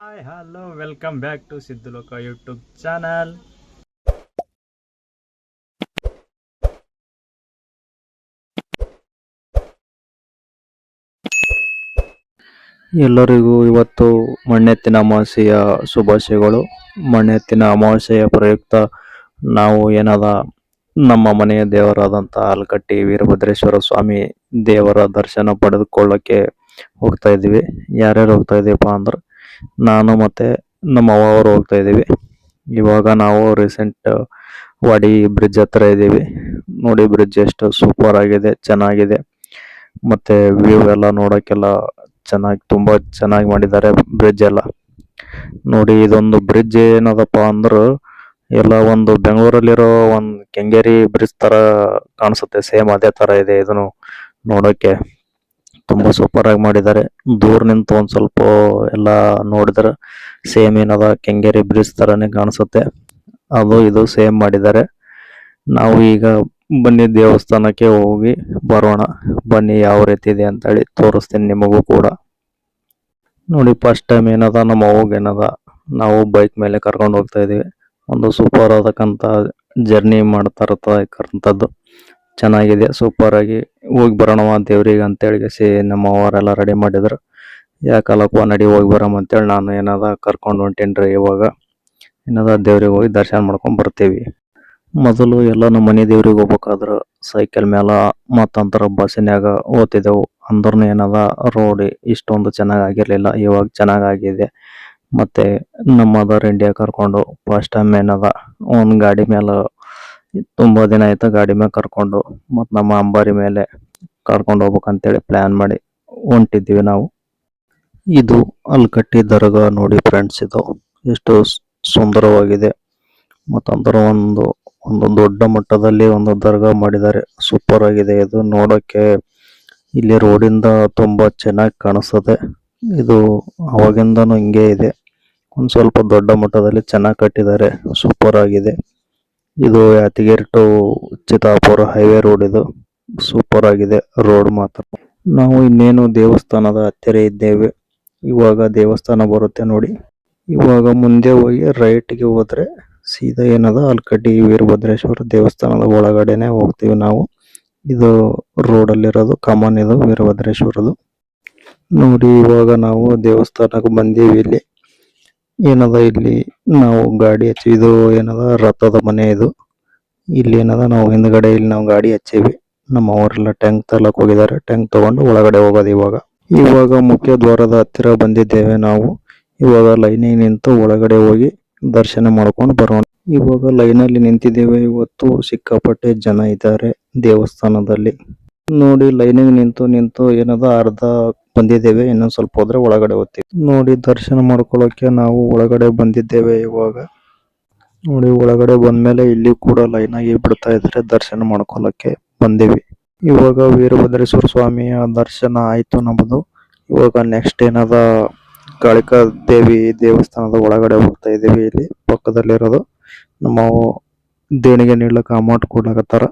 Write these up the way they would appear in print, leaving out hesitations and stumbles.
Hi hello welcome back to Siddhuloka YouTube channel. ಎಲ್ಲರಿಗೂ ಇವತ್ತು ಮಣ್ಣೆತ್ತಿನ ಅಮಾವಾಸ್ಯೆಯ ಶುಭಾಶಯಗಳು. ಮಣ್ಣೆತ್ತಿನ ಅಮಾವಾಸ್ಯೆಯ ಪ್ರಯುಕ್ತ ನಾವು ನಮ್ಮ ಮನೆಯ ದೇವರಾದಂಥ ಆಲಕಟ್ಟಿ ವೀರಭದ್ರೇಶ್ವರ ಸ್ವಾಮಿ ದೇವರ ದರ್ಶನ ಪಡೆದುಕೊಳ್ಳಕ್ಕೆ ಹೋಗ್ತಾ ಇದ್ದೀವಿ. ಯಾರ್ಯಾರು ಹೋಗ್ತಾ ಇದ್ದೀವಪ್ಪ ಅಂದ್ರೆ ನಾನು ಮತ್ತೆ ನಮ್ಮ ಅವ್ವ ಅವರು ಹೋಗ್ತಾ ಇದ್ದೀವಿ. ಇವಾಗ ನಾವು ರೀಸೆಂಟ್ ವಾಡಿ ಬ್ರಿಡ್ಜ್ ಹತ್ರ ಇದ್ದೀವಿ. ನೋಡಿ ಬ್ರಿಡ್ಜ್ ಎಷ್ಟು ಸೂಪರ್ ಆಗಿದೆ, ಚೆನ್ನಾಗಿದೆ. ಮತ್ತೆ ವ್ಯೂ ಎಲ್ಲ ನೋಡೋಕ್ಕೆಲ್ಲ ತುಂಬಾ ಚೆನ್ನಾಗಿ ಮಾಡಿದ್ದಾರೆ ಬ್ರಿಡ್ಜ್ ಎಲ್ಲ. ನೋಡಿ ಇದೊಂದು ಬ್ರಿಡ್ಜ್ ಏನದಪ್ಪ ಅಂದ್ರೆ ಎಲ್ಲ ಒಂದು ಬೆಂಗಳೂರಲ್ಲಿರೋ ಒಂದು ಕೆಂಗೇರಿ ಬ್ರಿಡ್ಜ್ ತರ ಕಾಣಿಸುತ್ತೆ. ಸೇಮ್ ಅದೇ ತರ ಇದೆ ಇದನ್ನು ನೋಡೋಕೆ. ತುಂಬಾ ಸೂಪರ್ ಆಗಿ ಮಾಡಿದ್ದಾರೆ. ದೂರ ನಿಂತು ಒಂದ್ ಸ್ವಲ್ಪ ಎಲ್ಲ ನೋಡಿದ್ರೆ ಸೇಮ್ ಏನದ ಕೆಂಗೇರಿ ಬ್ರಿಡ್ಜ್ ತರಾನೇ ಕಾಣಿಸುತ್ತೆ. ಅದು ಇದು ಸೇಮ್ ಮಾಡಿದ್ದಾರೆ. ನಾವು ಈಗ ಬನ್ನಿ ದೇವಸ್ಥಾನಕ್ಕೆ ಹೋಗಿ ಬರೋಣ. ಬನ್ನಿ ಯಾವ ರೀತಿ ಇದೆ ಅಂತ ಹೇಳಿ ತೋರಿಸ್ತೀನಿ ನಿಮಗೂ ಕೂಡ. ನೋಡಿ ಫಸ್ಟ್ ಟೈಮ್ ನಮ್ಮ ಅವ್ವಗೆ ನಾವು ಬೈಕ್ ಮೇಲೆ ಕರ್ಕೊಂಡು ಹೋಗ್ತಾ ಇದೀವಿ. ಒಂದು ಸೂಪರ್ ಆದಕ್ಕಂತ ಜರ್ನಿ ಮಾಡ್ತಾ ಇರ್ತಕ್ಕಂಥದ್ದು ಚೆನ್ನಾಗಿದೆ. ಸೂಪರ್ ಆಗಿ ಹೋಗಿ ಬರೋಣ ದೇವ್ರಿಗೆ ಅಂತ ಹೇಳಿ ನಮ್ಮ ಅವರೆಲ್ಲ ರೆಡಿ ಮಾಡಿದ್ರು. ಯಾಕಲ್ಲಪ್ಪ ನಡಿ ಹೋಗಿ ಬರೋಣ ಅಂತೇಳಿ ನಾನು ಕರ್ಕೊಂಡು ಹೊಂಟೇನ್ರಿ. ಇವಾಗ ದೇವ್ರಿಗೆ ಹೋಗಿ ದರ್ಶನ ಮಾಡ್ಕೊಂಡ್ ಬರ್ತೀವಿ. ಮೊದಲು ಎಲ್ಲ ನಮ್ಮ ಮನೆ ದೇವ್ರಿಗೆ ಹೋಗ್ಬೇಕಾದ್ರ ಸೈಕಲ್ ಮೇಲ ಮತ್ತಂತರ ಬಸ್ಸಿನ್ಯಾಗ ಹೋಗ್ತಿದ್ದೆವು. ಅಂದ್ರೂ ರೋಡ್ ಇಷ್ಟೊಂದು ಚೆನ್ನಾಗ್ ಆಗಿರ್ಲಿಲ್ಲ. ಇವಾಗ ಚೆನ್ನಾಗ್ ಆಗಿದೆ. ಮತ್ತೆ ನಮ್ಮ ಮದರ್ ಇಂಡಿಯಾ ಕರ್ಕೊಂಡು ಫಸ್ಟ್ ಟೈಮ್ ಒಂದ್ ಗಾಡಿ ಮೇಲೆ ತುಂಬಾ ದಿನ ಆಯ್ತು ಗಾಡಿ ಮೇಲೆ ಕರ್ಕೊಂಡು ಮತ್ ನಮ್ಮ ಅಂಬಾರಿ ಮೇಲೆ ಕರ್ಕೊಂಡು ಹೋಗ್ಬೇಕಂತೇಳಿ ಪ್ಲಾನ್ ಮಾಡಿ ಹೊಂಟಿದ್ವಿ ನಾವು. ಇದು ಅಲ್ಕಟ್ಟಿ ದರ್ಗಾ ನೋಡಿ ಫ್ರೆಂಡ್ಸ್. ಇದು ಎಷ್ಟು ಸುಂದರವಾಗಿದೆ. ಮತ್ತಂತರ ಒಂದು ದೊಡ್ಡ ಮಟ್ಟದಲ್ಲಿ ಒಂದು ದರ್ಗಾ ಮಾಡಿದ್ದಾರೆ. ಸೂಪರ್ ಆಗಿದೆ ಇದು ನೋಡಕ್ಕೆ. ಇಲ್ಲಿ ರೋಡಿಂದ ತುಂಬಾ ಚೆನ್ನಾಗಿ ಕಾಣಿಸ್ತದೆ. ಇದು ಅವಾಗಿಂದನೂ ಹಿಂಗೆ ಇದೆ. ಒಂದ್ ಸ್ವಲ್ಪ ದೊಡ್ಡ ಮಟ್ಟದಲ್ಲಿ ಚೆನ್ನಾಗಿ ಕಟ್ಟಿದ್ದಾರೆ. ಸೂಪರ್ ಆಗಿದೆ. ಇದು Yadgir to Chittapur highway road. ಇದು ಸೂಪರ್ ಆಗಿದೆ ರೋಡ್ ಮಾತ್ರ. ನಾವು ಇನ್ನೇನು ದೇವಸ್ಥಾನದ ಹತ್ತಿರ ಇದ್ದೇವೆ. ಇವಾಗ ದೇವಸ್ಥಾನ ಬರುತ್ತೆ ನೋಡಿ. ಇವಾಗ ಮುಂದೆ ಹೋಗಿ ರೈಟ್ಗೆ ಹೋದ್ರೆ ಸೀದಾ ಅಲ್ಕಟ್ಟಿ ವೀರಭದ್ರೇಶ್ವರ ದೇವಸ್ಥಾನದ ಒಳಗಡೆನೆ ಹೋಗ್ತೀವಿ ನಾವು. ಇದು ರೋಡಲ್ಲಿರೋದು ಕಾಮನ್. ಇದು ವೀರಭದ್ರೇಶ್ವರದು ನೋಡಿ. ಇವಾಗ ನಾವು ದೇವಸ್ಥಾನಕ್ಕೆ ಬಂದೀವಿ. ಇಲ್ಲಿ ಇಲ್ಲಿ ನಾವು ಗಾಡಿ ಹಚ್ಚಿ, ಇದು ರಥದ ಮನೆ ಇದು. ಇಲ್ಲಿ ನಾವು ಹಿಂದ್ಗಡೆ ನಾವು ಗಾಡಿ ಹಚ್ಚೀವಿ. ನಮ್ಮ ಅವರೆಲ್ಲ ಟ್ಯಾಂಕ್ ತರ್ಲಕ್ ಹೋಗಿದ್ದಾರೆ. ಟ್ಯಾಂಕ್ ತಗೊಂಡು ಒಳಗಡೆ ಹೋಗೋದು ಇವಾಗ ಮುಖ್ಯ ದ್ವಾರದ ಹತ್ತಿರ ಬಂದಿದ್ದೇವೆ ನಾವು. ಇವಾಗ ಲೈನಿಗೆ ನಿಂತು ಒಳಗಡೆ ಹೋಗಿ ದರ್ಶನ ಮಾಡ್ಕೊಂಡು ಬರೋಣ. ಇವಾಗ ಲೈನಲ್ಲಿ ನಿಂತಿದ್ದೇವೆ. ಇವತ್ತು ಸಿಕ್ಕಾಪಟ್ಟೆ ಜನ ಇದ್ದಾರೆ ದೇವಸ್ಥಾನದಲ್ಲಿ. ನೋಡಿ ಲೈನಿಗೆ ನಿಂತು ಅರ್ಧ ಬಂದಿದ್ದೇವೆ. ಇನ್ನೊಂದ್ ಸ್ವಲ್ಪ ಹೋದ್ರೆ ಒಳಗಡೆ ಹೋಗ್ತೀವಿ. ನೋಡಿ ದರ್ಶನ ಮಾಡ್ಕೊಳ್ಳೋಕೆ ನಾವು ಒಳಗಡೆ ಬಂದಿದ್ದೇವೆ ಇವಾಗ. ನೋಡಿ ಒಳಗಡೆ ಬಂದ್ಮೇಲೆ ಇಲ್ಲಿ ಕೂಡ ಲೈನ್ ಆಗಿ ಬಿಡ್ತಾ ಇದ್ರೆ ದರ್ಶನ ಮಾಡ್ಕೊಳ್ಳೋಕೆ ಬಂದಿವಿ. ಇವಾಗ ವೀರಭದ್ರೇಶ್ವರ ಸ್ವಾಮಿಯ ದರ್ಶನ ಆಯ್ತು ನಮ್ಮದು. ಇವಾಗ ನೆಕ್ಸ್ಟ್ ಕಾಳಿಕಾ ದೇವಿ ದೇವಸ್ಥಾನದ ಒಳಗಡೆ ಹೋಗ್ತಾ ಇದೀವಿ. ಇಲ್ಲಿ ಪಕ್ಕದಲ್ಲಿರೋದು ನಮ್ಮ ದೇಣಿಗೆ ನೀಡ್ಲಕ್ಕ ಅಮೌಂಟ್ ಕೊಡ್ಲಕತ್ತಾರ.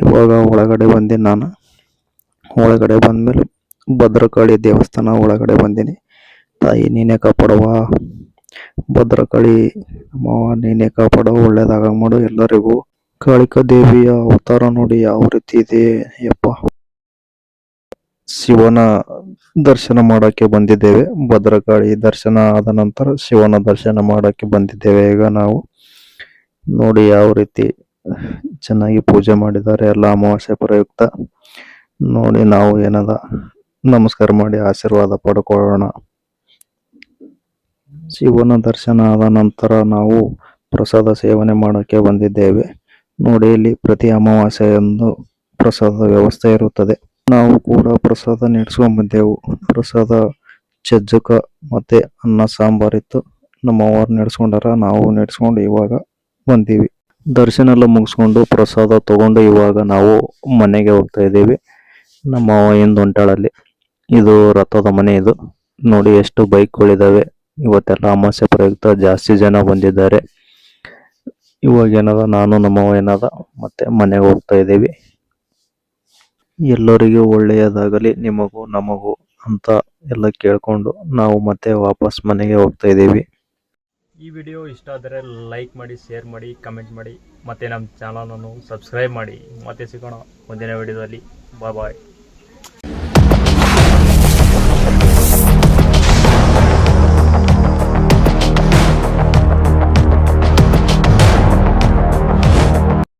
ಇವಾಗ ಒಳಗಡೆ ಬಂದೀನಿ ನಾನು. ಒಳಗಡೆ ಬಂದ್ಮೇಲೆ ಭದ್ರಕಾಳಿ ದೇವಸ್ಥಾನ ಒಳಗಡೆ ಬಂದೀನಿ. ತಾಯಿ ನೀನೇ ಕಾಪಾಡವ್ವ, ಭದ್ರಕಾಳಿ ನಮ್ಮವ್ವ ನೀನೇ ಕಾಪಾಡೋ, ಒಳ್ಳೇದಾಗ ಮಾಡು ಎಲ್ಲರಿಗೂ. ಕಾಳಿಕಾ ದೇವಿಯ ಅವತಾರ ನೋಡಿ ಯಾವ ರೀತಿ ಇದೆ ಯಪ್ಪ. ಶಿವನ ದರ್ಶನ ಮಾಡಕ್ಕೆ ಬಂದಿದ್ದೇವೆ. ಭದ್ರಕಾಳಿ ದರ್ಶನ ಆದ ನಂತರ ಶಿವನ ದರ್ಶನ ಮಾಡಕ್ಕೆ ಬಂದಿದ್ದೇವೆ ಈಗ ನಾವು. ನೋಡಿ ಯಾವ ರೀತಿ ಚೆನ್ನಾಗಿ ಪೂಜೆ ಮಾಡಿದ್ದಾರೆ ಎಲ್ಲ ಅಮಾವಾಸ್ಯೆ ಪ್ರಯುಕ್ತ. ನೋಡಿ ನಾವು ನಮಸ್ಕಾರ ಮಾಡಿ ಆಶೀರ್ವಾದ ಪಡ್ಕೊಳ್ಳೋಣ. ಶಿವನ ದರ್ಶನ ಆದ ನಂತರ ನಾವು ಪ್ರಸಾದ ಸೇವನೆ ಮಾಡಕ್ಕೆ ಬಂದಿದ್ದೇವೆ. ನೋಡಿ ಇಲ್ಲಿ ಪ್ರತಿ ಅಮಾವಾಸ್ಯೆಯಂದು ಪ್ರಸಾದ ವ್ಯವಸ್ಥೆ ಇರುತ್ತದೆ. ನಾವು ಕೂಡ ಪ್ರಸಾದ ನೀಡ್ಸ್ಕೊಂಡ್ ಬಂದೆವು. ಪ್ರಸಾದ ಚಜ್ಜಕ ಮತ್ತೆ ಅನ್ನ ಸಾಂಬಾರ್ ಇತ್ತು. ನಮ್ಮ ಅವ್ರು ನಡೆಸ್ಕೊಂಡಾರ, ನಾವು ನಡೆಸ್ಕೊಂಡು ಇವಾಗ ಬಂದೀವಿ. ದರ್ಶನ ಎಲ್ಲ ಮುಗಿಸ್ಕೊಂಡು ಪ್ರಸಾದ ತಗೊಂಡು ಇವಾಗ ನಾವು ಮನೆಗೆ ಹೋಗ್ತಾ ಇದ್ದೀವಿ. ನಮ್ಮ ಅವ್ವ ಹೊಂಟಾಳಲ್ಲಿ. ಇದು ರಥದ ಮನೆ. ಇದು ನೋಡಿ ಎಷ್ಟು ಬೈಕ್ಗಳಿದಾವೆ. ಇವತ್ತೆಲ್ಲ ಅಮಾವಾಸ್ಯೆ ಪ್ರಯುಕ್ತ ಜಾಸ್ತಿ ಜನ ಬಂದಿದ್ದಾರೆ. ಇವಾಗ ನಾನು ನಮ್ಮ ಅವ್ವ ಮತ್ತೆ ಮನೆಗೆ ಹೋಗ್ತಾ ಇದ್ದೀವಿ. ಎಲ್ಲರಿಗೂ ಒಳ್ಳೆಯದಾಗಲಿ, ನಿಮಗೂ ನಮಗೂ ಅಂತ ಎಲ್ಲ ಕೇಳಿಕೊಂಡು ನಾವು ಮತ್ತೆ ವಾಪಸ್ ಮನೆಗೆ ಹೋಗ್ತಾ ಇದ್ದೀವಿ. ಈ ವಿಡಿಯೋ ಇಷ್ಟ ಆದರೆ ಲೈಕ್ ಮಾಡಿ, ಶೇರ್ ಮಾಡಿ, ಕಮೆಂಟ್ ಮಾಡಿ, ಮತ್ತು ನಮ್ಮ ಚಾನಲನ್ನು ಸಬ್ಸ್ಕ್ರೈಬ್ ಮಾಡಿ. ಮತ್ತೆ ಸಿಗೋಣ ಮುಂದಿನ ವಿಡಿಯೋದಲ್ಲಿ. ಬಾಯ್ ಬಾಯ್.